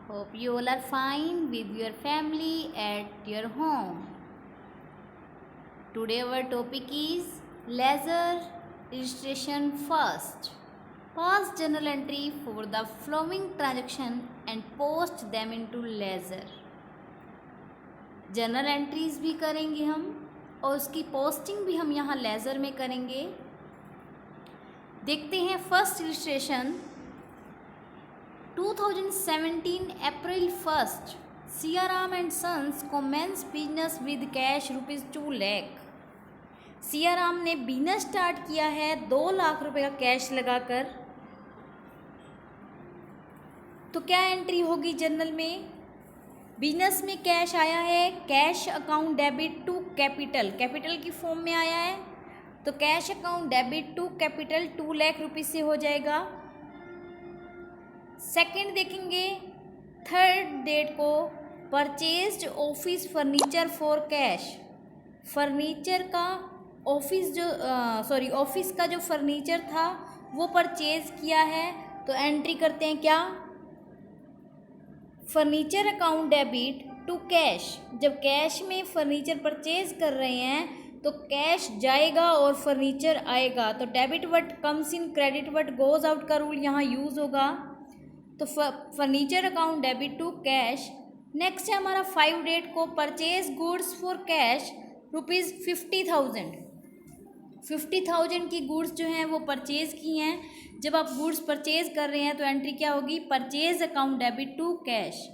Hope you all are fine with your family at your home. Today our topic is ledger registration first. Pass journal entry for the following transaction and post them into ledger. Journal entries भी करेंगे हम और उसकी posting भी हम यहाँ laser में करेंगे। देखते हैं first illustration. 2017 April 1 Siyaram and sons commence business with cash ₹2 lakh. Siyaram ने बिजनेस स्टार्ट किया है 2 लाख रुपए का कैश लगाकर। तो क्या एंट्री होगी जर्नल में? बिजनेस में कैश आया है, cash account debit to capital, capital की फॉर्म में आया है, तो cash account debit to capital 2 lakh rupees से हो जाएगा। सेकंड देखेंगे, थर्ड डेट को purchased office furniture for cash. Furniture का ऑफिस ऑफिस का जो फर्नीचर था वो परचेज किया है, तो एंट्री करते हैं क्या? Furniture account debit to cash. जब कैश में फर्नीचर परचेज कर रहे हैं तो कैश जाएगा और फर्नीचर आएगा, तो debit what comes in credit what goes out का रूल यहाँ यूज़ होगा। तो furniture account debit to cash. Next है हमारा 5 डेट को परचेज गुड्स फॉर कैश ₹50,000। 50,000 की गुड्स जो हैं वो परचेज की हैं। जब आप गुड्स परचेज कर रहे हैं तो एंट्री क्या होगी? Purchase account debit to cash.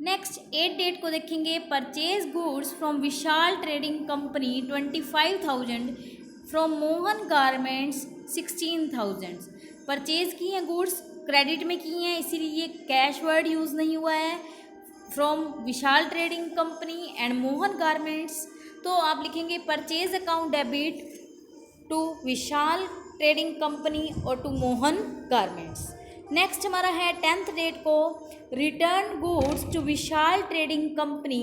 Next 8 date को देखेंगे, purchase goods from Vishal trading company 25,000, from Mohan garments 16,000। Purchase की हैं गुड्स, क्रेडिट में की हैं, इसीलिए कैश वर्ड यूज़ नहीं हुआ है। From Vishal trading company and Mohan garments, तो आप लिखेंगे purchase account debit to Vishal trading company और टू मोहन गारमेंट्स। नेक्स्ट हमारा है 10th डेट को, return goods to Vishal trading company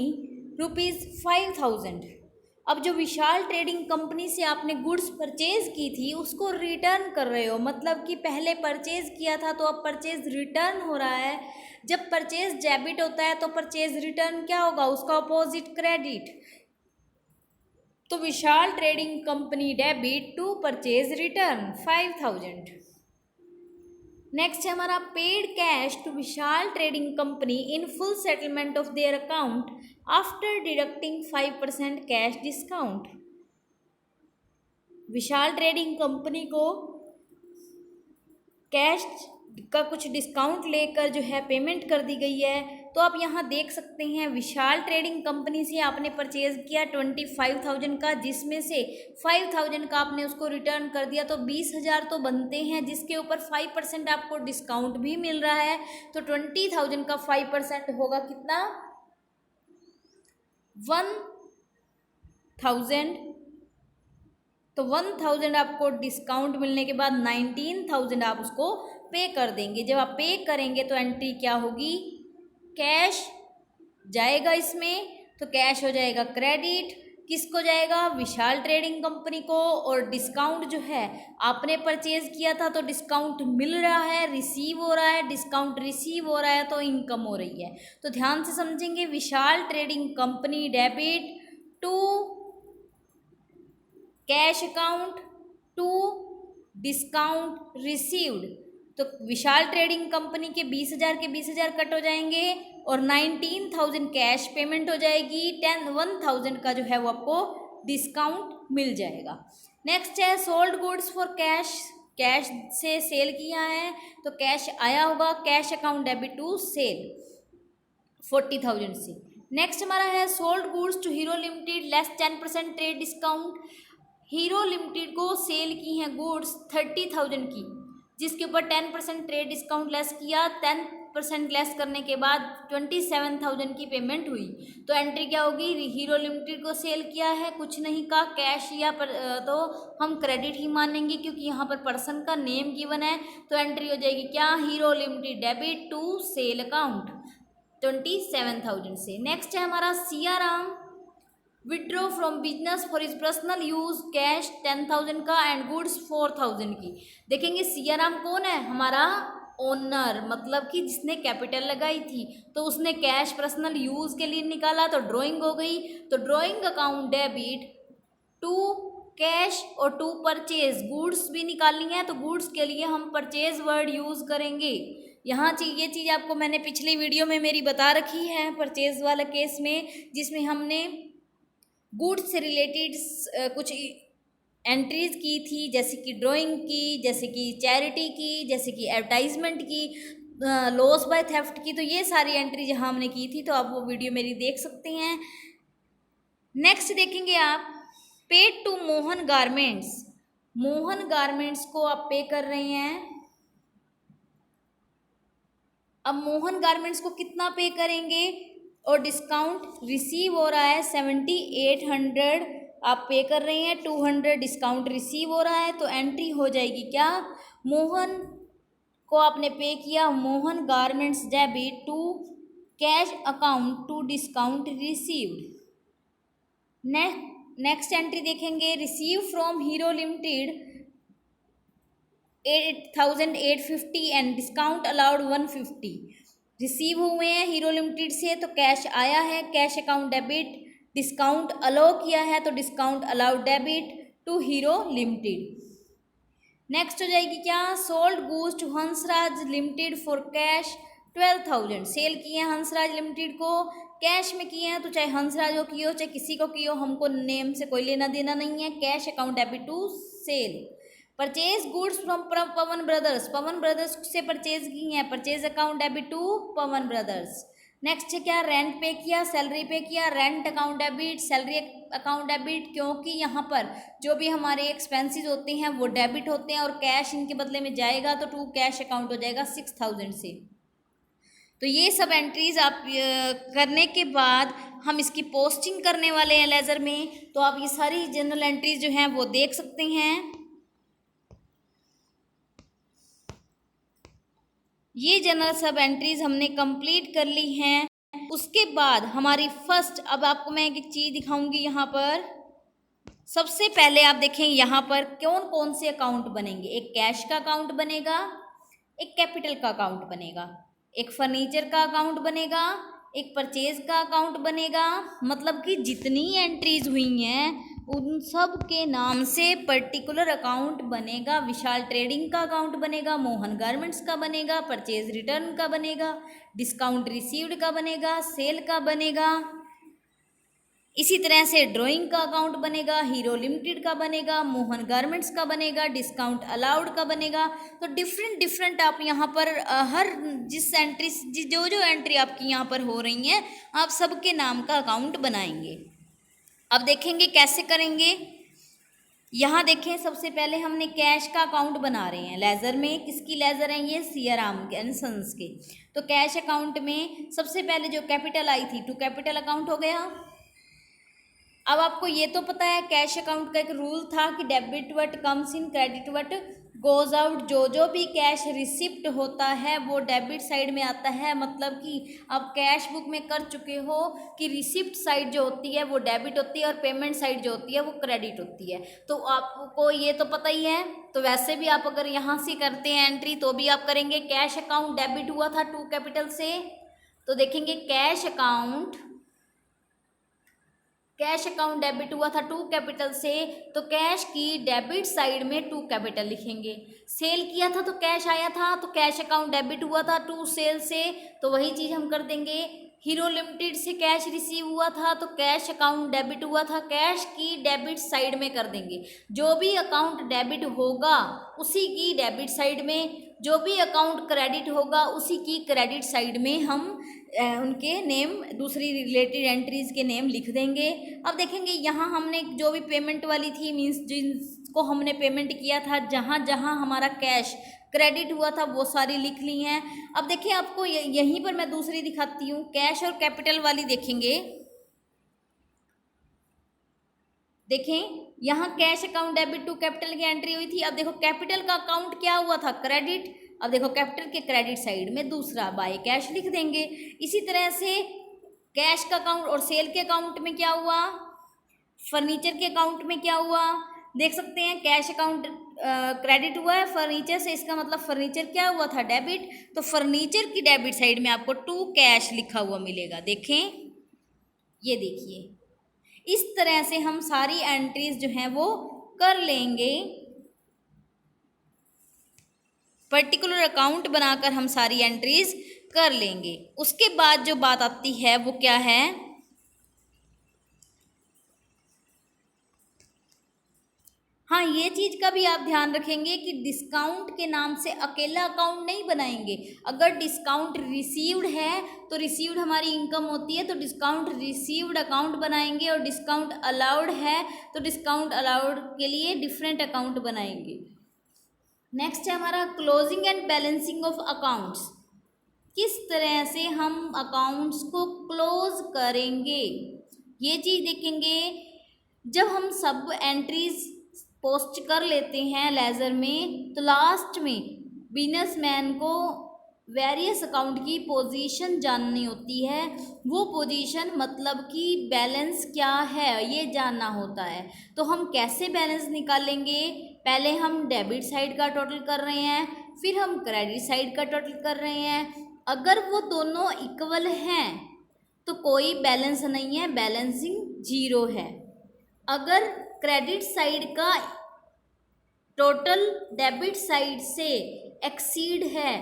₹5,000। अब जो विशाल ट्रेडिंग कंपनी से आपने गुड्स परचेज की थी उसको रिटर्न कर रहे हो, मतलब कि पहले परचेज किया था तो अब परचेज रिटर्न हो रहा है। जब परचेज डेबिट होता है तो परचेज रिटर्न क्या होगा? उसका अपोजिट क्रेडिट। तो Vishal trading company debit to purchase return 5,000। Next है हमारा paid cash to Vishal trading company in full settlement of their account after deducting 5% cash discount. Vishal trading company को कैश का कुछ डिस्काउंट लेकर जो है पेमेंट कर दी गई है। तो आप यहाँ देख सकते हैं विशाल ट्रेडिंग कंपनी से आपने परचेज किया 25,000 का, जिसमें से 5,000 का आपने उसको रिटर्न कर दिया, तो 20,000 तो बनते हैं, जिसके ऊपर 5% आपको डिस्काउंट भी मिल रहा है। तो 20,000 का 5% होगा कितना? 1,000। तो 1,000 आपको डिस्काउंट मिलने के बाद 19,000 आप उसको पे कर देंगे। जब आप पे करेंगे तो एंट्री क्या होगी? कैश जाएगा इसमें, तो कैश हो जाएगा क्रेडिट। किसको जाएगा? विशाल ट्रेडिंग कंपनी को। और डिस्काउंट जो है आपने परचेज किया था तो डिस्काउंट मिल रहा है, रिसीव हो रहा है, डिस्काउंट रिसीव हो रहा है तो इनकम हो रही है। तो ध्यान से समझेंगे, Vishal trading company debit to cash account to discount received. तो विशाल ट्रेडिंग कंपनी के 20,000 के 20,000 कट हो जाएंगे और 19,000 कैश पेमेंट हो जाएगी। 1,000 का जो है वो आपको डिस्काउंट मिल जाएगा। नेक्स्ट है sold goods for cash. Cash से सेल किया है तो कैश आया होगा, cash account debit to sale 40,000 से। नेक्स्ट हमारा है sold goods to hero Limited less 10% trade discount. Hero Limited को सेल की हैं गुड्स 30,000 की, जिसके ऊपर 10% ट्रेड डिस्काउंट लेस किया। 10% लेस करने के बाद 27,000 की पेमेंट हुई। तो एंट्री क्या होगी? हीरो लिमिटेड को सेल किया है, कुछ नहीं का कैश या तो हम क्रेडिट ही मानेंगे क्योंकि यहाँ पर पर्सन का नेम गिवन है। तो एंट्री हो जाएगी क्या? Hero Limited debit to sale account 27,000 से। नेक्स्ट है हमारा Siyaram withdraw from business for his personal use cash 10,000 का एंड गुड्स 4,000 की। देखेंगे सियाराम कौन है? हमारा ओनर, मतलब कि जिसने कैपिटल लगाई थी, तो उसने कैश पर्सनल यूज़ के लिए निकाला तो ड्राइंग हो गई। तो drawing account debit to cash और टू परचेज, गुड्स भी निकालनी है तो गुड्स के लिए हम परचेज वर्ड यूज़ करेंगे। यहाँ ये चीज़ आपको मैंने पिछली वीडियो में मेरी बता रखी है परचेज वाला केस में, जिसमें हमने गुड्स से रिलेटेड कुछ एंट्रीज की थी, जैसे कि ड्राइंग की, जैसे कि चैरिटी की, जैसे कि एडवर्टाइजमेंट की, लॉस बाय थेफ्ट की। तो ये सारी एंट्री जहाँ हमने की थी, तो आप वो वीडियो मेरी देख सकते हैं। नेक्स्ट देखेंगे आप paid to Mohan garments. Mohan garments को आप पे कर रहे हैं। अब मोहन गारमेंट्स को कितना पे करेंगे, और डिस्काउंट रिसीव हो रहा है 7800 आप पे कर रहे हैं, 200 डिस्काउंट रिसीव हो रहा है। तो एंट्री हो जाएगी क्या, मोहन को आपने पे किया, Mohan garments debit to cash account to discount received. Next entry देखेंगे, receive from Hero limited 8850 and discount allowed 150। Receive हुए हैं हीरो लिमिटेड से तो कैश आया है, cash account debit, discount allow किया है तो discount allowed debit to hero limited. Next हो जाएगी क्या, sold goods to Hansraj limited for cash 12,000। Sale किए हैं हंसराज लिमिटेड को, कैश में किए हैं, तो चाहे हंसराज को किए हो चाहे किसी को किए हो, हमको नेम से कोई लेना देना नहीं है। Cash account debit to sale. Purchase goods from Pawan brothers, Pawan brothers से परचेज की हैं, purchase account debit to Pawan brothers. Next है क्या, रेंट पे किया, सैलरी पे किया, rent account debit, salary account debit, क्योंकि यहाँ पर जो भी हमारे एक्सपेंसेस होते हैं वो डेबिट होते हैं और कैश इनके बदले में जाएगा, तो टू कैश अकाउंट हो जाएगा 6000 से। तो ये सब एंट्रीज आप करने के बाद हम इसकी पोस्टिंग करने वाले हैं लेजर में, तो आप ये सारी जनरल एंट्रीज जो हैं वो देख सकते हैं। ये जनरल सब एंट्रीज हमने कंप्लीट कर ली हैं। उसके बाद हमारी फर्स्ट, अब आपको मैं एक चीज़ दिखाऊंगी यहाँ पर। सबसे पहले आप देखें यहाँ पर कौन कौन से अकाउंट बनेंगे। एक कैश का अकाउंट बनेगा, एक कैपिटल का अकाउंट बनेगा, एक फर्नीचर का अकाउंट बनेगा, एक परचेज का अकाउंट बनेगा। मतलब कि जितनी एंट्रीज हुई हैं उन सब के नाम से पर्टिकुलर अकाउंट बनेगा। विशाल ट्रेडिंग का अकाउंट बनेगा, मोहन गारमेंट्स का बनेगा, परचेज रिटर्न का बनेगा, डिस्काउंट रिसीव्ड का बनेगा, सेल का बनेगा। इसी तरह से ड्राइंग का अकाउंट बनेगा, हीरो लिमिटेड का बनेगा, मोहन गारमेंट्स का बनेगा, डिस्काउंट अलाउड का बनेगा। तो डिफरेंट आप यहाँ पर हर जिस एंट्री जो एंट्री आपकी यहाँ पर हो रही हैं आप सबके नाम का अकाउंट बनाएंगे। अब देखेंगे कैसे करेंगे। यहाँ देखें, सबसे पहले हमने कैश का अकाउंट बना रहे हैं लेजर में। किसकी लेजर है ये, सियाराम एंड सन्स के। तो कैश अकाउंट में सबसे पहले जो कैपिटल आई थी टू कैपिटल अकाउंट हो गया। अब आपको ये तो पता है कैश अकाउंट का एक रूल था कि debit what comes in credit what goes out. जो भी कैश रिसिप्ट होता है वो डेबिट साइड में आता है। मतलब कि आप कैश बुक में कर चुके हो कि रिसिप्ट साइड जो होती है वो डेबिट होती है और पेमेंट साइड जो होती है वो क्रेडिट होती है। तो आपको ये तो पता ही है। तो वैसे भी आप अगर यहाँ से करते हैं एंट्री तो भी आप करेंगे। कैश अकाउंट डेबिट हुआ था टू कैपिटल से, तो देखेंगे कैश अकाउंट डेबिट हुआ था टू कैपिटल से, तो कैश की डेबिट साइड में टू कैपिटल लिखेंगे। सेल किया था तो कैश आया था, तो कैश अकाउंट डेबिट हुआ था टू सेल से, तो वही चीज़ हम कर देंगे। हीरो लिमिटेड से कैश रिसीव हुआ था तो कैश अकाउंट डेबिट हुआ था, कैश की डेबिट साइड में कर देंगे। जो भी अकाउंट डेबिट होगा उसी की डेबिट साइड में, जो भी अकाउंट क्रेडिट होगा उसी की क्रेडिट साइड में हम उनके नेम, दूसरी रिलेटेड एंट्रीज के नेम लिख देंगे। अब देखेंगे यहाँ हमने जो भी पेमेंट वाली थी, मीन्स जिनको हमने पेमेंट किया था, जहाँ जहाँ हमारा कैश क्रेडिट हुआ था वो सारी लिख ली हैं। अब देखिए आपको यहीं पर मैं दूसरी दिखाती हूँ, कैश और कैपिटल वाली देखेंगे। देखें यहाँ cash account debit to capital की एंट्री हुई थी। अब देखो कैपिटल का अकाउंट क्या हुआ था, क्रेडिट। अब देखो कैपिटल के क्रेडिट साइड में दूसरा बाय कैश लिख देंगे। इसी तरह से कैश का अकाउंट और सेल के अकाउंट में क्या हुआ, फर्नीचर के अकाउंट में क्या हुआ, देख सकते हैं। कैश अकाउंट क्रेडिट हुआ है फर्नीचर से, इसका मतलब फर्नीचर क्या हुआ था, डेबिट। तो फर्नीचर की डेबिट साइड में आपको टू कैश लिखा हुआ मिलेगा। देखें, ये देखिए, इस तरह से हम सारी एंट्रीज जो हैं वो कर लेंगे। पर्टिकुलर अकाउंट बनाकर हम सारी एंट्रीज कर लेंगे। उसके बाद जो बात आती है वो क्या है, हाँ, ये चीज़ का भी आप ध्यान रखेंगे कि डिस्काउंट के नाम से अकेला अकाउंट नहीं बनाएंगे। अगर डिस्काउंट रिसीव्ड है तो रिसीव्ड हमारी इनकम होती है, तो डिस्काउंट रिसीव्ड अकाउंट बनाएंगे, और डिस्काउंट अलाउड है तो डिस्काउंट अलाउड के लिए डिफरेंट अकाउंट बनाएंगे। नेक्स्ट है हमारा closing and balancing of accounts. किस तरह से हम अकाउंट्स को क्लोज करेंगे ये चीज़ देखेंगे। जब हम सब एंट्रीज पोस्ट कर लेते हैं लेजर में, तो लास्ट में बिजनेसमैन को वेरियस अकाउंट की पोजीशन जाननी होती है। वो पोजीशन मतलब कि बैलेंस क्या है ये जानना होता है। तो हम कैसे बैलेंस निकालेंगे, पहले हम डेबिट साइड का टोटल कर रहे हैं, फिर हम क्रेडिट साइड का टोटल कर रहे हैं। अगर वो दोनों इक्वल हैं तो कोई बैलेंस नहीं है, बैलेंसिंग जीरो है। अगर क्रेडिट साइड का टोटल डेबिट साइड से एक्सीड है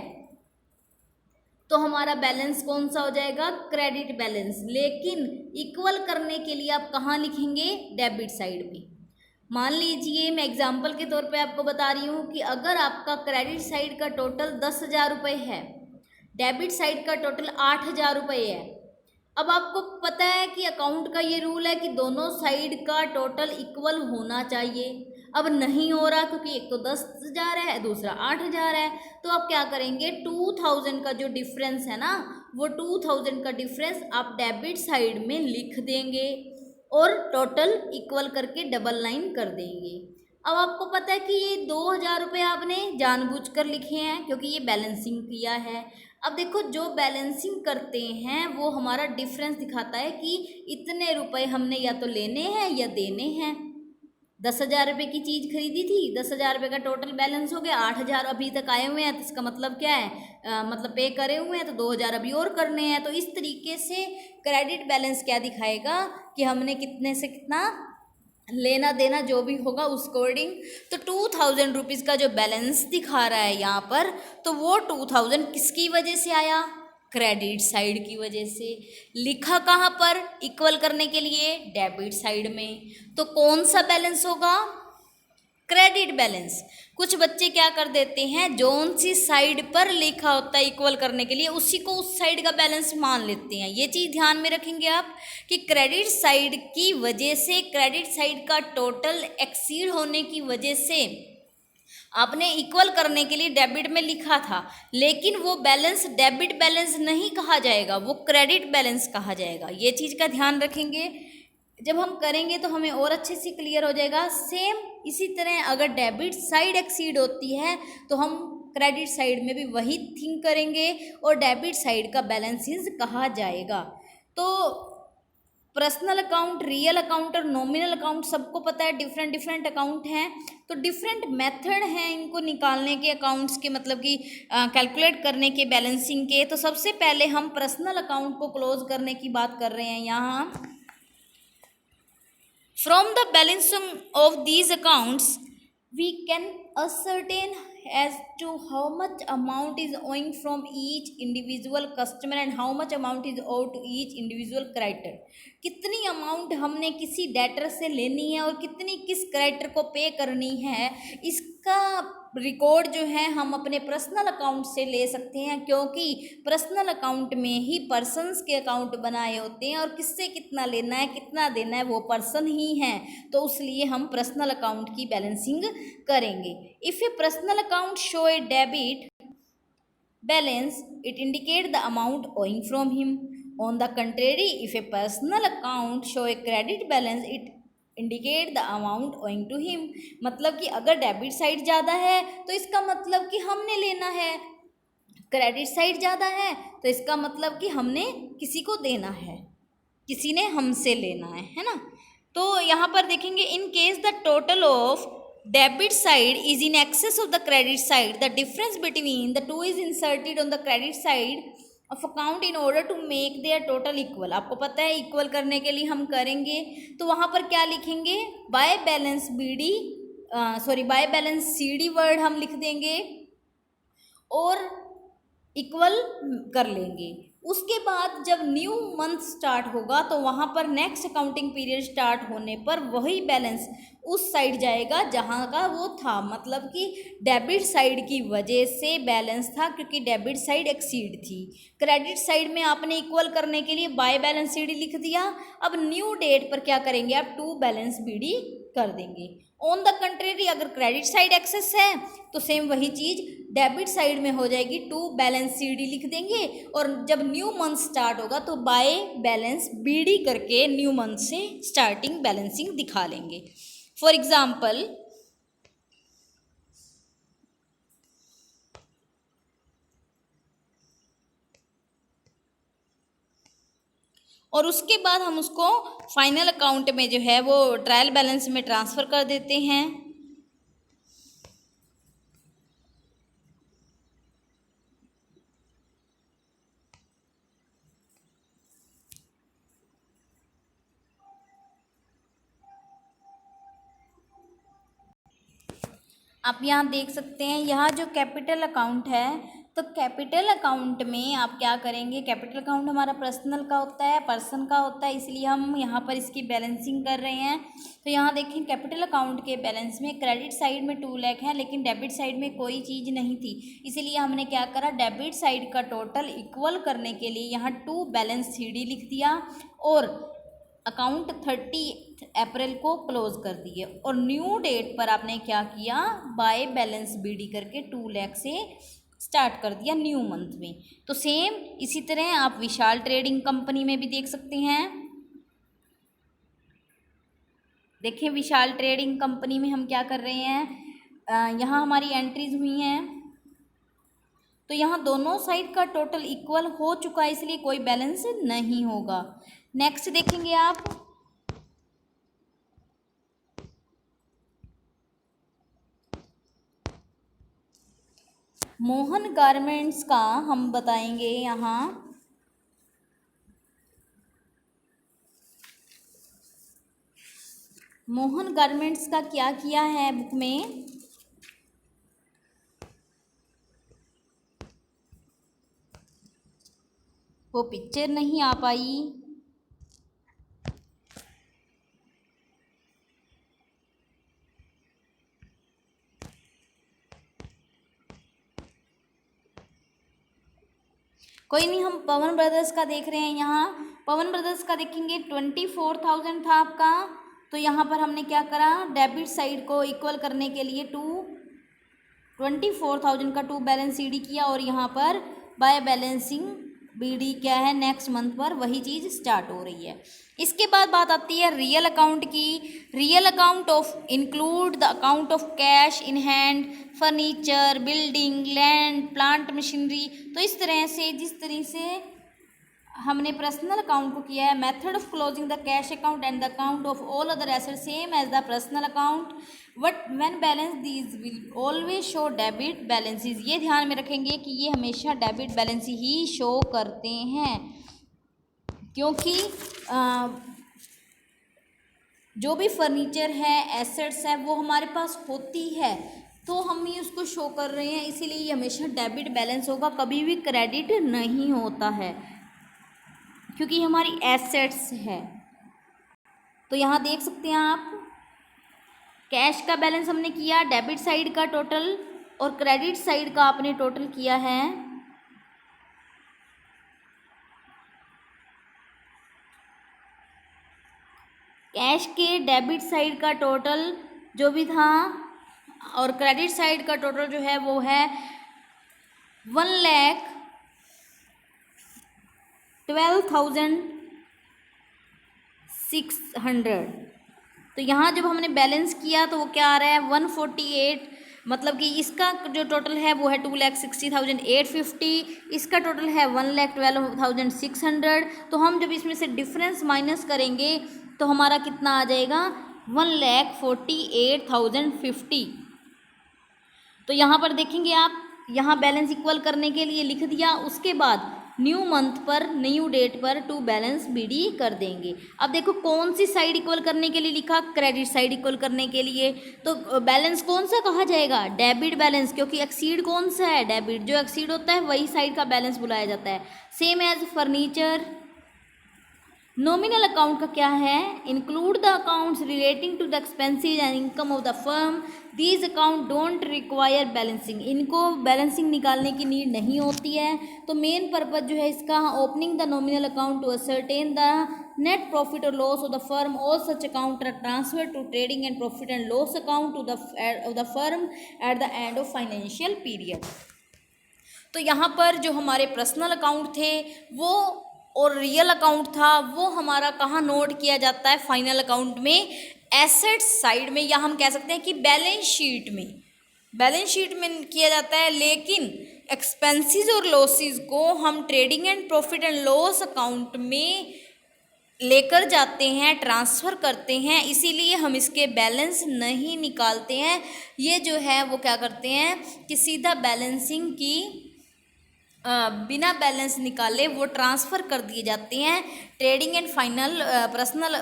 तो हमारा बैलेंस कौन सा हो जाएगा, क्रेडिट बैलेंस। लेकिन इक्वल करने के लिए आप कहाँ लिखेंगे, डेबिट साइड में। मान लीजिए मैं एग्जांपल के तौर पे आपको बता रही हूँ कि अगर आपका क्रेडिट साइड का टोटल 10,000 रुपये है, डेबिट साइड का टोटल 8,000 रुपये है। अब आपको पता है कि अकाउंट का ये रूल है कि दोनों साइड का टोटल इक्वल होना चाहिए। अब नहीं हो रहा क्योंकि एक तो 10,000 है, दूसरा 8,000 है। तो आप क्या करेंगे, 2,000 का जो डिफरेंस है ना, वो 2,000 का डिफरेंस आप डेबिट साइड में लिख देंगे और टोटल इक्वल करके डबल लाइन कर देंगे। अब आपको पता है कि ये 2,000 रुपये आपने जानबूझकर लिखे हैं क्योंकि ये बैलेंसिंग किया है। अब देखो, जो बैलेंसिंग करते हैं वो हमारा डिफरेंस दिखाता है कि इतने रुपए हमने या तो लेने हैं या देने हैं। 10,000 रुपये की चीज़ खरीदी थी, 10,000 रुपये का टोटल बैलेंस हो गया, 8,000 अभी तक आए हुए हैं, तो इसका मतलब क्या है, मतलब पे करे हुए हैं, तो 2,000 अभी और करने हैं। तो इस तरीके से क्रेडिट बैलेंस क्या दिखाएगा कि हमने कितने से कितना लेना देना जो भी होगा उस अकॉर्डिंग। तो 2,000 रुपीज़ का जो बैलेंस दिखा रहा है यहाँ पर, तो वो 2,000 किसकी वजह से आया, क्रेडिट साइड की वजह से। लिखा कहाँ पर, इक्वल करने के लिए डेबिट साइड में। तो कौन सा बैलेंस होगा, क्रेडिट बैलेंस। कुछ बच्चे क्या कर देते हैं, जौन सी साइड पर लिखा होता है इक्वल करने के लिए उसी को उस साइड का बैलेंस मान लेते हैं। ये चीज़ ध्यान में रखेंगे आप कि क्रेडिट साइड की वजह से, क्रेडिट साइड का टोटल एक्सीड होने की वजह से आपने इक्वल करने के लिए डेबिट में लिखा था, लेकिन वो बैलेंस डेबिट बैलेंस नहीं कहा जाएगा, वो क्रेडिट बैलेंस कहा जाएगा। ये चीज़ का ध्यान रखेंगे। जब हम करेंगे तो हमें और अच्छे से क्लियर हो जाएगा। सेम इसी तरह अगर डेबिट साइड एक्सीड होती है तो हम क्रेडिट साइड में भी वही थिंक करेंगे और डेबिट साइड का बैलेंसेस कहा जाएगा। तो पर्सनल अकाउंट, रियल अकाउंट और नॉमिनल अकाउंट सबको पता है डिफरेंट डिफरेंट अकाउंट हैं। तो डिफरेंट मेथड हैं इनको निकालने के, अकाउंट्स के मतलब कि कैलकुलेट करने के, बैलेंसिंग के। तो सबसे पहले हम पर्सनल अकाउंट को क्लोज करने की बात कर रहे हैं यहाँ। From the balancing of these accounts, we can ascertain as to how much amount is owing from each individual customer and how much amount is owed to each individual creditor। कितनी amount हमने किसी debtor से लेनी है और कितनी किस creditor को पे करनी है, इसका रिकॉर्ड जो है हम अपने पर्सनल अकाउंट से ले सकते हैं, क्योंकि पर्सनल अकाउंट में ही पर्सन्स के अकाउंट बनाए होते हैं और किससे कितना लेना है कितना देना है वो पर्सन ही हैं। तो उसलिए हम पर्सनल अकाउंट की बैलेंसिंग करेंगे। If A personal account show A debit balance, it indicate the amount owing from him. On the contrary, if a personal account show a credit balance, it indicate the amount owing to him। मतलब कि अगर debit side ज़्यादा है तो इसका मतलब कि हमने लेना है, क्रेडिट साइड ज़्यादा है तो इसका मतलब कि हमने किसी को देना है, किसी ने हमसे लेना है ना। तो यहाँ पर देखेंगे, in case the total of debit side is in excess of the credit side, the difference between the two is inserted on the credit side of account in order to make their total equal। आपको पता है equal करने के लिए हम करेंगे तो वहाँ पर क्या लिखेंगे, by balance B D by balance C D word हम लिख देंगे और इक्वल कर लेंगे। उसके बाद जब न्यू मंथ स्टार्ट होगा तो वहाँ पर नेक्स्ट अकाउंटिंग पीरियड स्टार्ट होने पर वही बैलेंस उस साइड जाएगा जहाँ का वो था, मतलब कि डेबिट साइड की वजह से बैलेंस था क्योंकि डेबिट साइड एक्सीड थी। क्रेडिट साइड में आपने इक्वल करने के लिए बाय बैलेंस सी डी लिख दिया। अब न्यू डेट पर क्या करेंगे, आप टू बैलेंस बी डी कर देंगे। ऑन द कंट्रेरी अगर क्रेडिट साइड एक्सेस है तो सेम वही चीज़ डेबिट साइड में हो जाएगी, टू बैलेंस सी डी लिख देंगे और जब न्यू मंथ स्टार्ट होगा तो बाय बैलेंस बी डी करके न्यू मंथ से स्टार्टिंग बैलेंसिंग दिखा लेंगे। फॉर एग्जाम्पल और उसके बाद हम उसको फाइनल अकाउंट में जो है वो ट्रायल बैलेंस में ट्रांसफ़र कर देते हैं। आप यहाँ देख सकते हैं, यहाँ जो कैपिटल अकाउंट है तो कैपिटल अकाउंट में आप क्या करेंगे, कैपिटल अकाउंट हमारा पर्सनल का होता है, पर्सन का होता है, इसलिए हम यहाँ पर इसकी बैलेंसिंग कर रहे हैं। तो यहाँ देखिए कैपिटल अकाउंट के बैलेंस में क्रेडिट साइड में 2 लाख है लेकिन डेबिट साइड में कोई चीज़ नहीं थी, इसीलिए हमने क्या करा, डेबिट साइड का टोटल इक्वल करने के लिए यहाँ 2 बैलेंस सी डी लिख दिया और अकाउंट 30 अप्रैल को क्लोज कर दिए और न्यू डेट पर आपने क्या किया, बाय बैलेंस बी डी करके 2 लाख से स्टार्ट कर दिया न्यू मंथ में। तो सेम इसी तरह आप विशाल ट्रेडिंग कंपनी में भी देख सकते हैं। देखें विशाल ट्रेडिंग कंपनी में हम क्या कर रहे हैं, यहाँ हमारी एंट्रीज हुई हैं तो यहाँ दोनों साइड का टोटल इक्वल हो चुका है, इसलिए कोई बैलेंस नहीं होगा। नेक्स्ट देखेंगे आप, मोहन गारमेंट्स का हम बताएंगे। यहाँ मोहन गारमेंट्स का क्या किया है बुक में, वो पिक्चर नहीं आ पाई। कोई नहीं, हम पवन ब्रदर्स का देख रहे हैं। यहाँ पवन ब्रदर्स का देखेंगे 24,000 था आपका, तो यहाँ पर हमने क्या करा, डेबिट साइड को इक्वल करने के लिए 24,000 का 2 बैलेंस सी डी किया और यहाँ पर बाय बैलेंसिंग बी डी क्या है, नेक्स्ट मंथ पर वही चीज़ स्टार्ट हो रही है। इसके बाद बात आती है रियल अकाउंट की। Real account of include the account of cash in hand, furniture, building, land, plant, machinery. तो इस तरह से जिस तरह से हमने पर्सनल अकाउंट को किया है, method of closing the cash account and the account of all other asset same as the personal account, but when balance these will always show debit balances. ये ध्यान में रखेंगे कि ये हमेशा डेबिट बैलेंस ही शो करते हैं, क्योंकि जो भी फर्नीचर है, एसेट्स है, वो हमारे पास होती है तो हम ही उसको शो कर रहे हैं, इसीलिए ये हमेशा डेबिट बैलेंस होगा, कभी भी क्रेडिट नहीं होता है क्योंकि हमारी एसेट्स है। तो यहाँ देख सकते हैं आप, कैश का बैलेंस हमने किया, डेबिट साइड का टोटल और क्रेडिट साइड का आपने टोटल किया है। कैश के डेबिट साइड का टोटल जो भी था और क्रेडिट साइड का टोटल जो है वो है 1,12,600। तो यहाँ जब हमने बैलेंस किया तो वो क्या आ रहा है 148, मतलब कि इसका जो टोटल है वो है 2,60,850, इसका टोटल है 1,12,600। तो हम जब इसमें से डिफरेंस माइनस करेंगे तो हमारा कितना आ जाएगा, 1,48,050। तो यहाँ पर देखेंगे आप, यहाँ बैलेंस इक्वल करने के लिए लिख दिया, उसके बाद न्यू मंथ पर न्यू डेट पर टू बैलेंस बीडी कर देंगे। अब देखो कौन सी साइड इक्वल करने के लिए लिखा, क्रेडिट साइड इक्वल करने के लिए। तो बैलेंस कौन सा कहा जाएगा, डेबिट बैलेंस, क्योंकि एक्सीड कौन सा है, डेबिट। जो एक्सीड होता है वही साइड का बैलेंस बुलाया जाता है। Same as furniture. Nominal account का क्या है, include the accounts relating to the expenses and income of the firm, these account don't require balancing. इनको बैलेंसिंग निकालने की नीड नहीं होती है। तो मेन पर्पज जो है इसका, opening the nominal account to ascertain the net profit और loss of the firm, all such account are transfer to trading and profit and loss account to the firm at the end of financial period. तो यहाँ पर जो हमारे personal account थे वो और real account था वो हमारा कहाँ नोट किया जाता है, फाइनल अकाउंट में, एसेट्स साइड में, या हम कह सकते हैं कि बैलेंस शीट में, बैलेंस शीट में किया जाता है। लेकिन एक्सपेंसेस और लॉसेस को हम trading and profit and loss account में लेकर जाते हैं, ट्रांसफ़र करते हैं, इसीलिए हम इसके बैलेंस नहीं निकालते हैं। ये जो है वो क्या करते हैं कि सीधा बैलेंसिंग की बिना बैलेंस निकाले वो ट्रांसफ़र कर दिए जाते हैं trading and final personal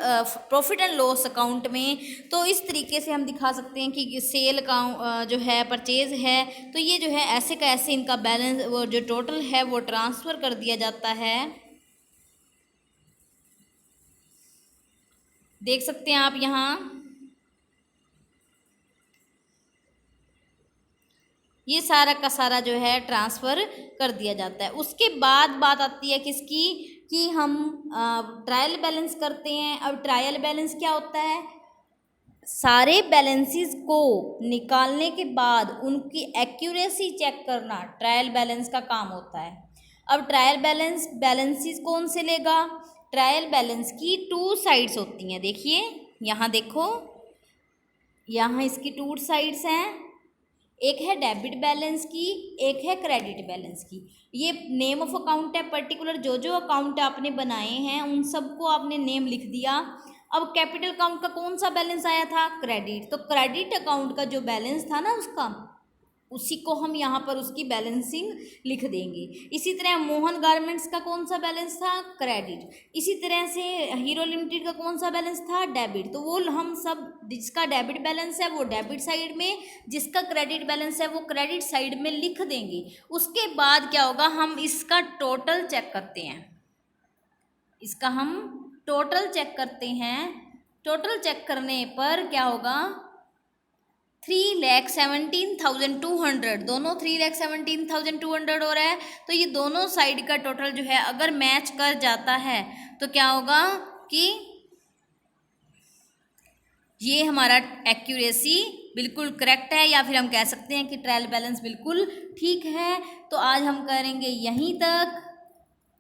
profit and loss account में। तो इस तरीके से हम दिखा सकते हैं कि सेल अकाउंट जो है, परचेज़ है, तो ये जो है ऐसे का ऐसे इनका बैलेंस वो जो टोटल है वो ट्रांसफ़र कर दिया जाता है। देख सकते हैं आप यहाँ, ये सारा का सारा जो है ट्रांसफ़र कर दिया जाता है। उसके बाद बात आती है किसकी, कि हम ट्रायल बैलेंस करते हैं। अब ट्रायल बैलेंस क्या होता है, सारे बैलेंसेस को निकालने के बाद उनकी एक्यूरेसी चेक करना ट्रायल बैलेंस का काम होता है। अब ट्रायल बैलेंसेस कौन से लेगा, ट्रायल बैलेंस की टू साइड्स होती हैं। देखिए यहाँ देखो, यहाँ इसकी टू साइड्स हैं, एक है डेबिट बैलेंस की, एक है क्रेडिट बैलेंस की। ये नेम ऑफ अकाउंट है, पर्टिकुलर जो जो अकाउंट आपने बनाए हैं उन सबको आपने नेम लिख दिया। अब कैपिटल अकाउंट का कौन सा बैलेंस आया था, क्रेडिट, तो क्रेडिट अकाउंट का जो बैलेंस था ना उसका, उसी को हम यहाँ पर उसकी बैलेंसिंग लिख देंगे। इसी तरह मोहन गारमेंट्स का कौन सा बैलेंस था, क्रेडिट। इसी तरह से हीरो लिमिटेड का कौन सा बैलेंस था, डेबिट। तो वो हम सब, जिसका डेबिट बैलेंस है वो डेबिट साइड में, जिसका क्रेडिट बैलेंस है वो क्रेडिट साइड में लिख देंगे। उसके बाद क्या होगा, हम इसका टोटल चेक करते हैं, इसका हम टोटल चेक करते हैं। टोटल चेक करने पर क्या होगा, 3,17,200, दोनों 3,17,200 हो रहा है। तो ये दोनों साइड का टोटल जो है अगर मैच कर जाता है तो क्या होगा कि ये हमारा एक्यूरेसी बिल्कुल करेक्ट है, या फिर हम कह सकते हैं कि ट्रायल बैलेंस बिल्कुल ठीक है। तो आज हम करेंगे यहीं तक,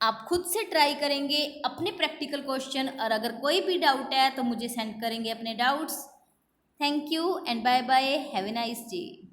आप खुद से ट्राई करेंगे अपने प्रैक्टिकल क्वेश्चन, और अगर कोई भी डाउट है तो मुझे सेंड करेंगे अपने doubts. Thank you and bye bye. Have a nice day.